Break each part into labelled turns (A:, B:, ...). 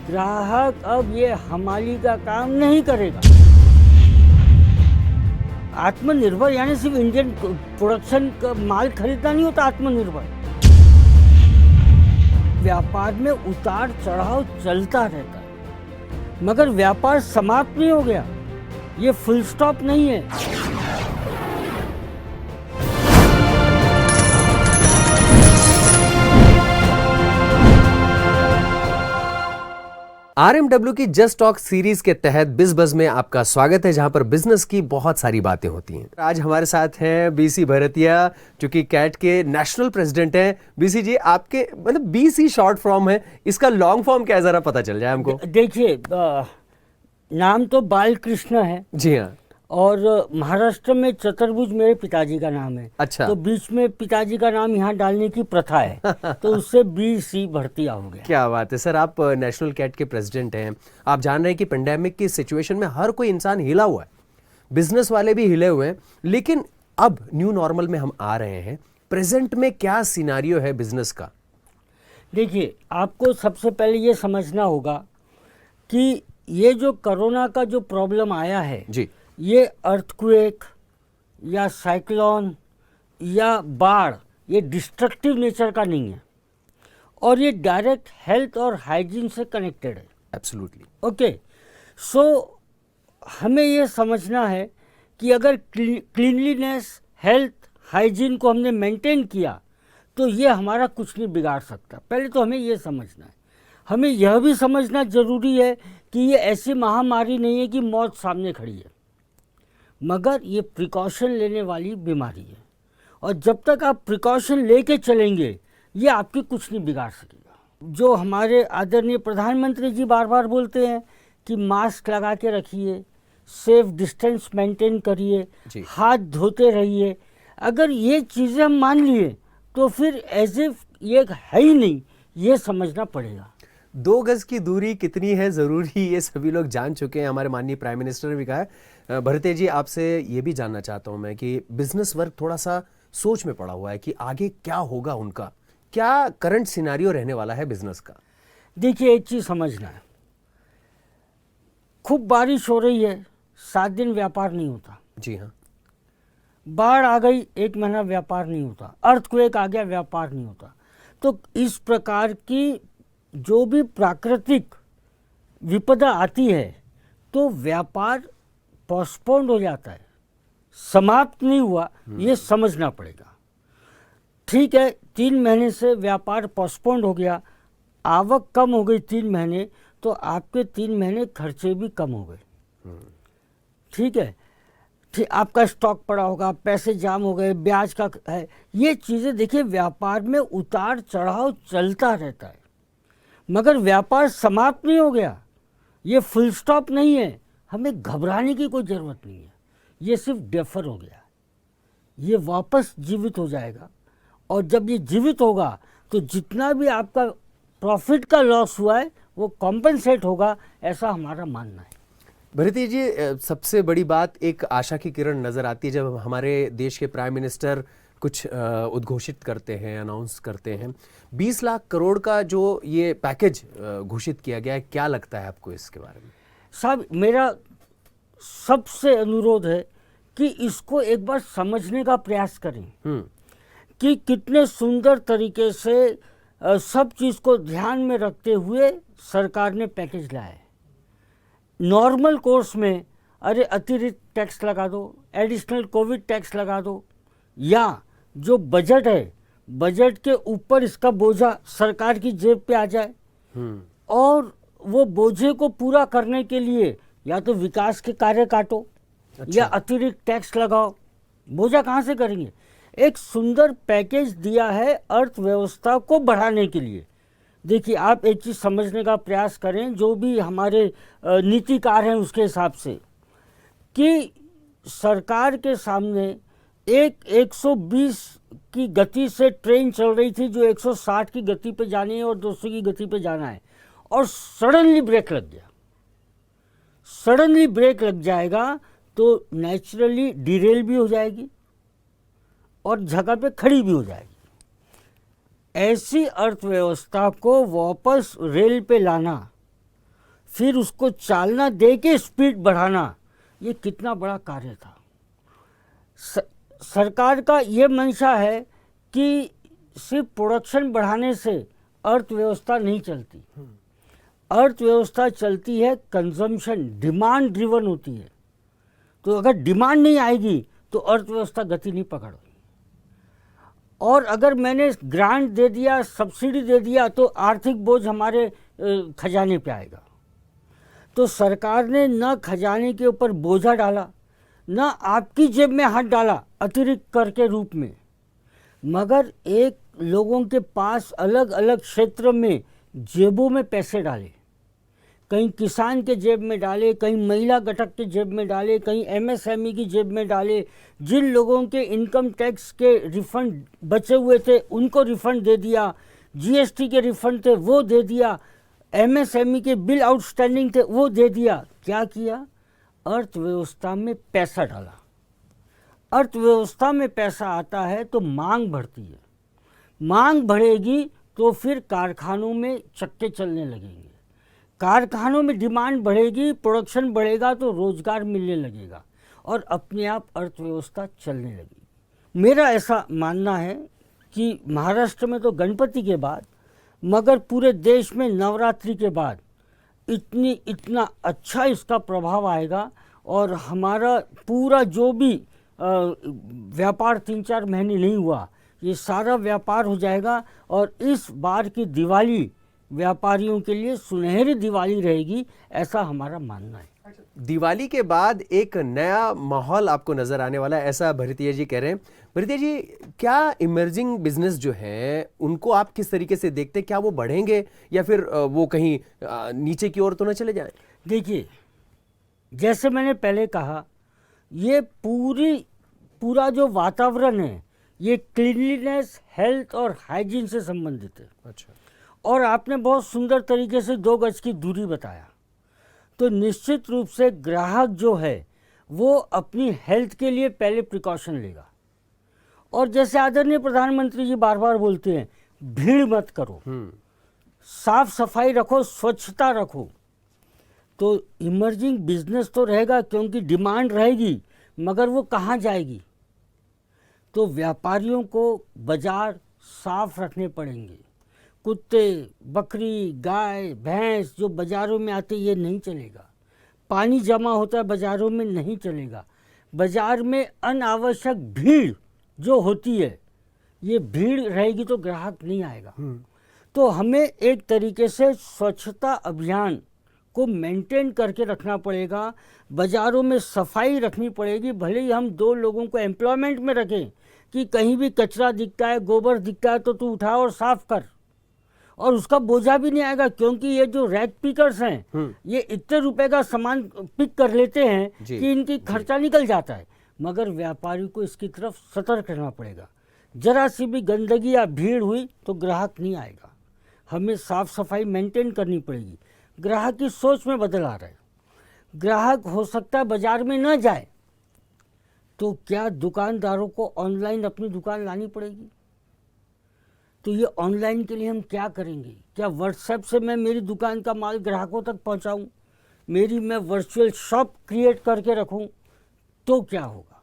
A: ग्राहक अब ये हमाली का काम नहीं करेगा। आत्मनिर्भर यानी सिर्फ इंडियन प्रोडक्शन का माल खरीदना नहीं होता आत्मनिर्भर। व्यापार में उतार चढ़ाव चलता रहता है, मगर व्यापार समाप्त नहीं हो गया, ये फुल स्टॉप नहीं है।
B: RMW की जस्ट टॉक सीरीज के तहत बिज बज में आपका स्वागत है, जहां पर बिजनेस की बहुत सारी बातें होती हैं। आज हमारे साथ हैं बीसी भरतिया, जो कि कैट के नेशनल प्रेसिडेंट हैं। बीसी जी, आपके मतलब बीसी शॉर्ट फॉर्म है, इसका लॉन्ग फॉर्म क्या है, जरा पता चल जाए हमको।
A: देखिए, नाम तो बालकृष्ण है।
B: जी हाँ।
A: और महाराष्ट्र में चतुर्भुज मेरे पिताजी का नाम है।
B: अच्छा।
A: तो बीच में पिताजी का नाम यहाँ डालने की प्रथा है तो उससे बीसी भरतिया हो गया।
B: क्या बात है सर, आप नेशनल कैट के प्रेसिडेंट हैं। आप जान रहे हैं कि पेंडेमिक की सिचुएशन में हर कोई इंसान हिला हुआ है, बिजनेस वाले भी हिले हुए हैं, लेकिन अब न्यू नॉर्मल में हम आ रहे हैं। प्रेजेंट में क्या सिनारियो है बिजनेस का?
A: देखिए, आपको सबसे पहले ये समझना होगा कि ये जो कोरोना का जो प्रॉब्लम आया है
B: जी,
A: ये अर्थक्वेक या साइक्लोन या बाढ़, ये डिस्ट्रक्टिव नेचर का नहीं है, और ये डायरेक्ट हेल्थ और हाइजीन से कनेक्टेड है।
B: एब्सोल्युटली।
A: ओके, सो हमें ये समझना है कि अगर क्लीनलीनेस, हेल्थ, हाइजीन को हमने मेंटेन किया तो ये हमारा कुछ नहीं बिगाड़ सकता। पहले तो हमें ये समझना है। हमें यह भी समझना ज़रूरी है कि ये ऐसी महामारी नहीं है कि मौत सामने खड़ी है, मगर ये प्रिकॉशन लेने वाली बीमारी है, और जब तक आप प्रिकॉशन लेके चलेंगे ये आपकी कुछ नहीं बिगाड़ सकेगा। जो हमारे आदरणीय प्रधानमंत्री जी बार बार बोलते हैं कि मास्क लगा के रखिए, सेफ डिस्टेंस मेंटेन करिए, हाथ धोते रहिए, अगर ये चीज़ें हम मान लिए तो फिर एज इफ ये है ही नहीं, ये समझना पड़ेगा।
B: 2 गज की दूरी कितनी है ज़रूरी, ये सभी लोग जान चुके हैं। हमारे माननीय प्राइम मिनिस्टर ने भी कहा है। भरतिया जी, आपसे ये भी जानना चाहता हूं मैं कि बिजनेस वर्ग थोड़ा सा सोच में पड़ा हुआ है कि आगे क्या होगा उनका, क्या करंट सिनारियो रहने वाला है बिजनेस का?
A: देखिए, एक चीज़ समझना है, खूब बारिश हो रही है, 7 दिन व्यापार नहीं होता।
B: जी हाँ।
A: बाढ़ आ गई, 1 महीना व्यापार नहीं होता। अर्थक्वेक आ गया, व्यापार नहीं होता। तो इस प्रकार की जो भी प्राकृतिक विपदा आती है तो व्यापार पोस्टपोन्ड हो जाता है, समाप्त नहीं हुआ, ये समझना पड़ेगा। ठीक है, 3 महीने से व्यापार पोस्टपोन्ड हो गया, आवक कम हो गई 3 महीने, तो आपके 3 महीने खर्चे भी कम हो गए। ठीक है, ठीक, आपका स्टॉक पड़ा होगा, पैसे जाम हो गए, ब्याज का है, ये चीज़ें देखिए, व्यापार में उतार चढ़ाव चलता रहता है, मगर व्यापार समाप्त नहीं हो गया, ये फुल स्टॉप नहीं है। हमें घबराने की कोई ज़रूरत नहीं है, ये सिर्फ डेफर हो गया, ये वापस जीवित हो जाएगा, और जब ये जीवित होगा तो जितना भी आपका प्रॉफिट का लॉस हुआ है वो कॉम्पेंसेट होगा, ऐसा हमारा मानना है।
B: भरतिया जी, सबसे बड़ी बात, एक आशा की किरण नज़र आती है जब हमारे देश के प्राइम मिनिस्टर कुछ उद्घोषित करते हैं, अनाउंस करते हैं। 20 लाख करोड़ का जो ये पैकेज घोषित किया गया है, क्या लगता है आपको इसके बारे में? साहब,
A: मेरा सबसे अनुरोध है कि इसको एक बार समझने का प्रयास करें कि कितने सुंदर तरीके से सब चीज़ को ध्यान में रखते हुए सरकार ने पैकेज लाया है। नॉर्मल कोर्स में अरे अतिरिक्त टैक्स लगा दो, एडिशनल कोविड टैक्स लगा दो, या जो बजट है, बजट के ऊपर इसका बोझा सरकार की जेब पे आ जाए, और वो बोझे को पूरा करने के लिए या तो विकास के कार्य काटो, या अतिरिक्त टैक्स लगाओ। बोझा कहाँ से करेंगे? एक सुंदर पैकेज दिया है अर्थव्यवस्था को बढ़ाने के लिए। देखिए, आप एक चीज़ समझने का प्रयास करें, जो भी हमारे नीतिकार हैं उसके हिसाब से, कि सरकार के सामने एक 120 की गति से ट्रेन चल रही थी जो 160 की गति पे जानी है और 200 की गति पे जाना है, और सडनली ब्रेक लग गया। सडनली ब्रेक लग जाएगा तो नेचुरली डिरेल भी हो जाएगी और जगह पे खड़ी भी हो जाएगी। ऐसी अर्थव्यवस्था को वापस रेल पे लाना फिर उसको चालना दे के स्पीड बढ़ाना, ये कितना बड़ा कार्य था। सरकार का ये मंशा है कि सिर्फ प्रोडक्शन बढ़ाने से अर्थव्यवस्था नहीं चलती। अर्थव्यवस्था चलती है कंजम्पशन, डिमांड ड्रिवन होती है। तो अगर डिमांड नहीं आएगी तो अर्थव्यवस्था गति नहीं पकड़ेगी। और अगर मैंने ग्रांट दे दिया, सब्सिडी दे दिया, तो आर्थिक बोझ हमारे खजाने पे आएगा। तो सरकार ने न खजाने के ऊपर बोझा डाला, न आपकी जेब में हाथ डाला अतिरिक्त कर के रूप में, मगर एक लोगों के पास अलग अलग क्षेत्र में जेबों में पैसे डाले। कहीं किसान के जेब में डाले, कहीं महिला घटक के जेब में डाले, कहीं एमएसएमई की जेब में डाले। जिन लोगों के इनकम टैक्स के रिफंड बचे हुए थे उनको रिफंड दे दिया, जीएसटी के रिफंड थे वो दे दिया, एमएसएमई के बिल आउटस्टैंडिंग थे वो दे दिया। क्या किया? अर्थव्यवस्था में पैसा डाला। अर्थव्यवस्था में पैसा आता है तो मांग बढ़ती है, मांग बढ़ेगी तो फिर कारखानों में चक्के चलने लगेंगे, कारखानों में डिमांड बढ़ेगी, प्रोडक्शन बढ़ेगा तो रोजगार मिलने लगेगा और अपने आप अर्थव्यवस्था चलने लगेगी। मेरा ऐसा मानना है कि महाराष्ट्र में तो गणपति के बाद, मगर पूरे देश में नवरात्रि के बाद इतना अच्छा इसका प्रभाव आएगा और हमारा पूरा जो भी व्यापार 3-4 महीने नहीं हुआ, ये सारा व्यापार हो जाएगा। और इस बार की दिवाली व्यापारियों के लिए सुनहरी दिवाली रहेगी, ऐसा हमारा मानना है।
B: दिवाली के बाद एक नया माहौल आपको नजर आने वाला है, ऐसा भरतिया जी कह रहे हैं। भरतिया जी, क्या इमर्जिंग बिजनेस जो है उनको आप किस तरीके से देखते हैं? क्या वो बढ़ेंगे या फिर वो कहीं नीचे की ओर तो न चले जाएं?
A: देखिए, जैसे मैंने पहले कहा, ये पूरा जो वातावरण है ये क्लीनलीनेस, हेल्थ और हाइजीन से संबंधित है।
B: अच्छा।
A: और आपने बहुत सुंदर तरीके से 2 गज की दूरी बताया। तो निश्चित रूप से ग्राहक जो है वो अपनी हेल्थ के लिए पहले प्रिकॉशन लेगा। और जैसे आदरणीय प्रधानमंत्री जी बार बार बोलते हैं, भीड़ मत करो, साफ सफाई रखो, स्वच्छता रखो। तो इमर्जिंग बिजनेस तो रहेगा क्योंकि डिमांड रहेगी, मगर वो कहाँ जाएगी? तो व्यापारियों को बाजार साफ रखने पड़ेंगे। कुत्ते, बकरी, गाय, भैंस जो बाज़ारों में आते ये नहीं चलेगा। पानी जमा होता है बाज़ारों में, नहीं चलेगा। बाज़ार में अनावश्यक भीड़ जो होती है, ये भीड़ रहेगी तो ग्राहक नहीं आएगा। तो हमें एक तरीके से स्वच्छता अभियान को मेंटेन करके रखना पड़ेगा, बाज़ारों में सफाई रखनी पड़ेगी। भले ही हम 2 लोगों को एम्प्लॉयमेंट में रखें कि कहीं भी कचरा दिखता है, गोबर दिखता है तो तू उठा और साफ कर, और उसका बोझा भी नहीं आएगा। क्योंकि ये जो रैक पिकर्स हैं ये इतने रुपए का सामान पिक कर लेते हैं कि इनकी खर्चा निकल जाता है। मगर व्यापारी को इसकी तरफ सतर्क रहना पड़ेगा। जरा सी भी गंदगी या भीड़ हुई तो ग्राहक नहीं आएगा। हमें साफ सफाई मेंटेन करनी पड़ेगी। ग्राहक की सोच में बदल आ रहा है। ग्राहक हो सकता है बाजार में न जाए, तो क्या दुकानदारों को ऑनलाइन अपनी दुकान लानी पड़ेगी? तो ये ऑनलाइन के लिए हम क्या करेंगे? क्या व्हाट्सएप से मैं मेरी दुकान का माल ग्राहकों तक पहुंचाऊं? मैं वर्चुअल शॉप क्रिएट करके रखूं? तो क्या होगा?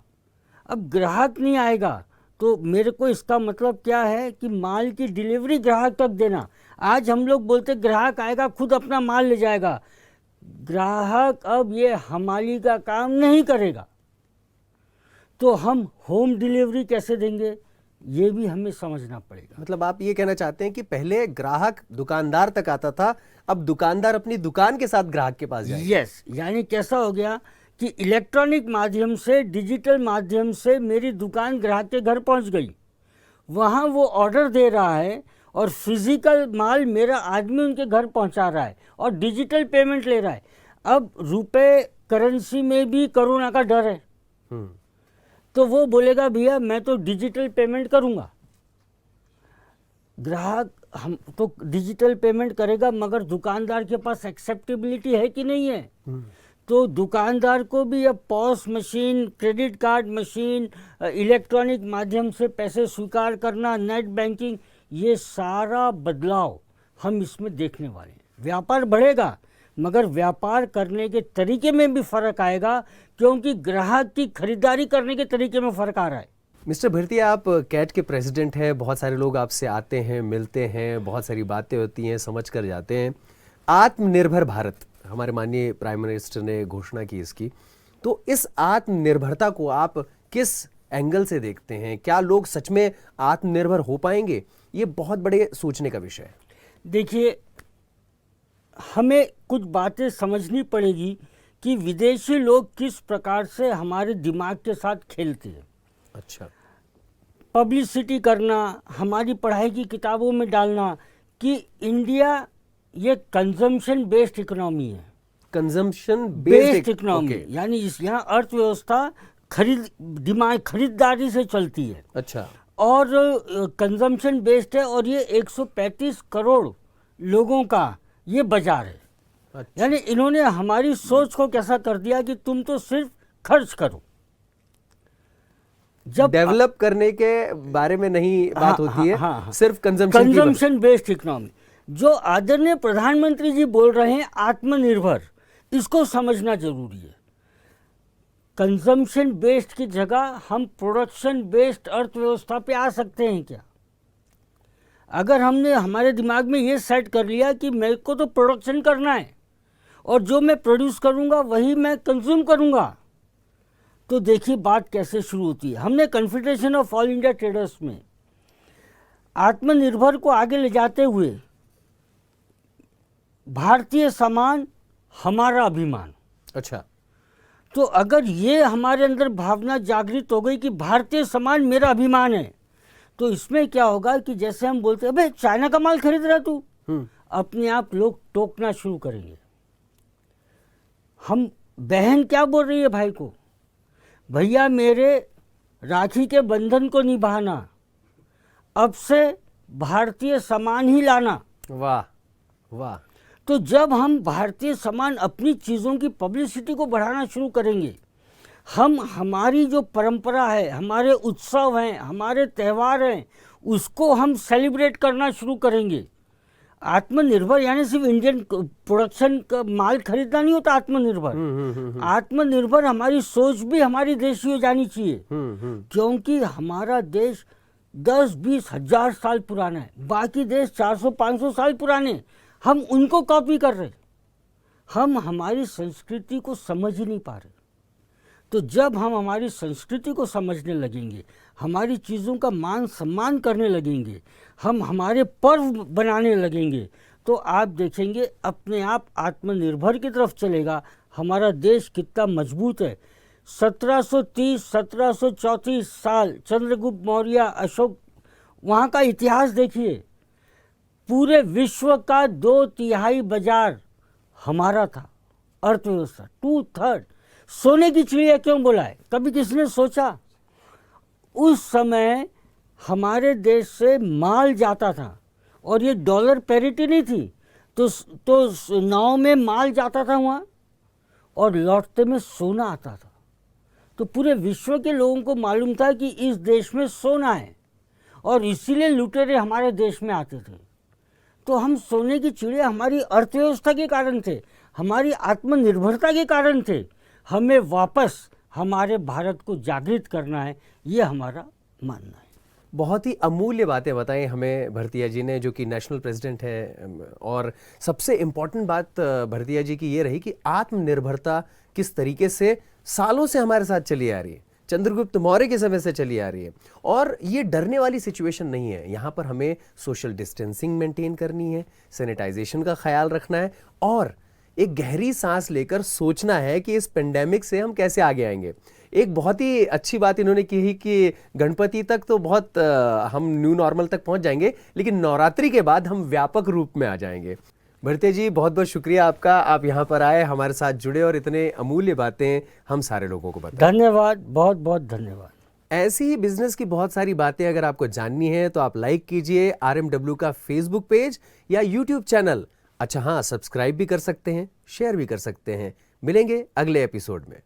A: अब ग्राहक नहीं आएगा तो मेरे को इसका मतलब क्या है कि माल की डिलीवरी ग्राहक तक देना। आज हम लोग बोलते ग्राहक आएगा खुद अपना माल ले जाएगा। ग्राहक अब ये हमाली का काम नहीं करेगा, तो हम होम डिलीवरी कैसे देंगे, ये भी हमें समझना पड़ेगा।
B: मतलब आप ये कहना चाहते हैं कि पहले ग्राहक दुकानदार तक आता था, अब दुकानदार अपनी दुकान के साथ ग्राहक के पास जाएगा।
A: यस, यानी कैसा हो गया कि इलेक्ट्रॉनिक माध्यम से, डिजिटल माध्यम से मेरी दुकान ग्राहक के घर पहुंच गई। वहां वो ऑर्डर दे रहा है और फिजिकल माल मेरा आदमी उनके घर पहुंचा रहा है और डिजिटल पेमेंट ले रहा है। अब रुपए करेंसी में भी कोरोना का डर है, तो वो बोलेगा भैया मैं तो डिजिटल पेमेंट करूंगा। ग्राहक हम तो डिजिटल पेमेंट करेगा, मगर दुकानदार के पास एक्सेप्टेबिलिटी है कि नहीं है? तो दुकानदार को भी अब POS machine, credit card machine, electronic माध्यम से पैसे स्वीकार करना, नेट बैंकिंग, ये सारा बदलाव हम इसमें देखने वाले हैं। व्यापार बढ़ेगा, मगर व्यापार करने के तरीके में भी फर्क आएगा, क्योंकि ग्राहक की खरीदारी करने के तरीके में फर्क आ रहा है।
B: मिस्टर भरतिया, आप कैट के प्रेसिडेंट हैं, बहुत सारे लोग आपसे आते हैं, मिलते हैं, बहुत सारी बातें होती हैं, समझ कर जाते हैं। आत्मनिर्भर भारत, हमारे माननीय प्राइम मिनिस्टर ने घोषणा की इसकी, तो इस आत्मनिर्भरता को आप किस एंगल से देखते हैं? क्या लोग सच में आत्मनिर्भर हो पाएंगे? ये बहुत बड़े सोचने का विषय है।
A: देखिए, हमें कुछ बातें समझनी पड़ेगी कि विदेशी लोग किस प्रकार से हमारे दिमाग के साथ खेलते हैं।
B: अच्छा।
A: पब्लिसिटी करना, हमारी पढ़ाई की किताबों में डालना कि इंडिया ये कंजम्पशन बेस्ड इकोनॉमी है।
B: कंजम्पशन
A: बेस्ड इकोनॉमी यानी यहाँ अर्थव्यवस्था खरीदारी से चलती है।
B: अच्छा।
A: और कंजम्पशन बेस्ड है, और ये 135 करोड़ लोगों का ये बाजार है।
B: अच्छा।
A: यानी इन्होंने हमारी सोच को कैसा कर दिया कि तुम तो सिर्फ खर्च करो,
B: जब डेवलप करने के बारे में नहीं बात होती है, सिर्फ कंजम्पशन
A: बेस्ड इकोनॉमी। जो आदरणीय प्रधानमंत्री जी बोल रहे हैं आत्मनिर्भर, इसको समझना जरूरी है। कंजम्पशन बेस्ड की जगह हम प्रोडक्शन बेस्ड अर्थव्यवस्था पे आ सकते हैं क्या? अगर हमने हमारे दिमाग में ये सेट कर लिया कि मेरे को तो प्रोडक्शन करना है और जो मैं प्रोड्यूस करूंगा वही मैं कंज्यूम करूंगा, तो देखिए बात कैसे शुरू होती है। हमने confederation of all India traders में आत्मनिर्भर को आगे ले जाते हुए भारतीय सामान हमारा अभिमान।
B: अच्छा।
A: तो अगर ये हमारे अंदर भावना जागृत हो गई कि भारतीय सामान मेरा अभिमान है, तो इसमें क्या होगा कि जैसे हम बोलते हैं, अबे चाइना का माल खरीद रहा तू, अपने आप लोग टोकना शुरू करेंगे। हम बहन क्या बोल रही है भाई को, भैया मेरे राखी के बंधन को निभाना, अब से भारतीय सामान ही लाना।
B: वाह वाह।
A: तो जब हम भारतीय सामान, अपनी चीज़ों की पब्लिसिटी को बढ़ाना शुरू करेंगे, हम हमारी जो परंपरा है, हमारे उत्सव हैं, हमारे त्यौहार हैं, उसको हम सेलिब्रेट करना शुरू करेंगे। आत्मनिर्भर यानी सिर्फ इंडियन प्रोडक्शन का माल खरीदना नहीं होता आत्मनिर्भर। आत्मनिर्भर हमारी सोच भी हमारी देशी हो जानी चाहिए, क्योंकि हमारा देश 10-20 हजार साल पुराना है, बाकी देश 400-500 साल पुराने, हम उनको कॉपी कर रहे, हम हमारी संस्कृति को समझ ही नहीं पा रहे। तो जब हम हमारी संस्कृति को समझने लगेंगे, हमारी चीज़ों का मान सम्मान करने लगेंगे, हम हमारे पर्व बनाने लगेंगे, तो आप देखेंगे अपने आप आत्मनिर्भर की तरफ चलेगा। हमारा देश कितना मजबूत है। 1730-1734 साल चंद्रगुप्त मौर्य, अशोक, वहाँ का इतिहास देखिए। पूरे विश्व का 2/3 बाजार हमारा था, अर्थव्यवस्था 2/3। सोने की चिड़िया क्यों बोला है, कभी किसने सोचा? उस समय हमारे देश से माल जाता था और ये डॉलर पैरिटी नहीं थी, तो नाव में माल जाता था वहाँ और लौटते में सोना आता था। तो पूरे विश्व के लोगों को मालूम था कि इस देश में सोना है, और इसीलिए लुटेरे हमारे देश में आते थे। तो हम सोने की चिड़िया हमारी अर्थव्यवस्था के कारण थे, हमारी आत्मनिर्भरता के कारण थे। हमें वापस हमारे भारत को जागृत करना है, ये हमारा मानना है।
B: बहुत ही अमूल्य बातें बताई हमें भरतिया जी ने, जो कि नेशनल प्रेसिडेंट है। और सबसे इम्पॉर्टेंट बात भरतिया जी की ये रही कि आत्मनिर्भरता किस तरीके से सालों से हमारे साथ चली आ रही है, चंद्रगुप्त मौर्य के समय से चली आ रही है। और ये डरने वाली सिचुएशन नहीं है। यहाँ पर हमें सोशल डिस्टेंसिंग मेंटेन करनी है, सैनिटाइजेशन का ख्याल रखना है, और एक गहरी सांस लेकर सोचना है कि इस पेंडेमिक से हम कैसे आगे आएंगे। एक बहुत ही अच्छी बात इन्होंने की कि गणपति तक तो बहुत हम न्यू नॉर्मल तक पहुंच जाएंगे, लेकिन नवरात्रि के बाद हम व्यापक रूप में आ जाएंगे। भरतिया जी, बहुत बहुत शुक्रिया आपका, आप यहाँ पर आए, हमारे साथ जुड़े और इतने अमूल्य बातें हम सारे लोगों को बताएं।
A: धन्यवाद, बहुत बहुत धन्यवाद।
B: ऐसी ही बिजनेस की बहुत सारी बातें अगर आपको जाननी है तो आप लाइक कीजिए RMW का फेसबुक पेज या यूट्यूब चैनल। अच्छा हाँ, सब्सक्राइब भी कर सकते हैं, शेयर भी कर सकते हैं। मिलेंगे अगले एपिसोड में।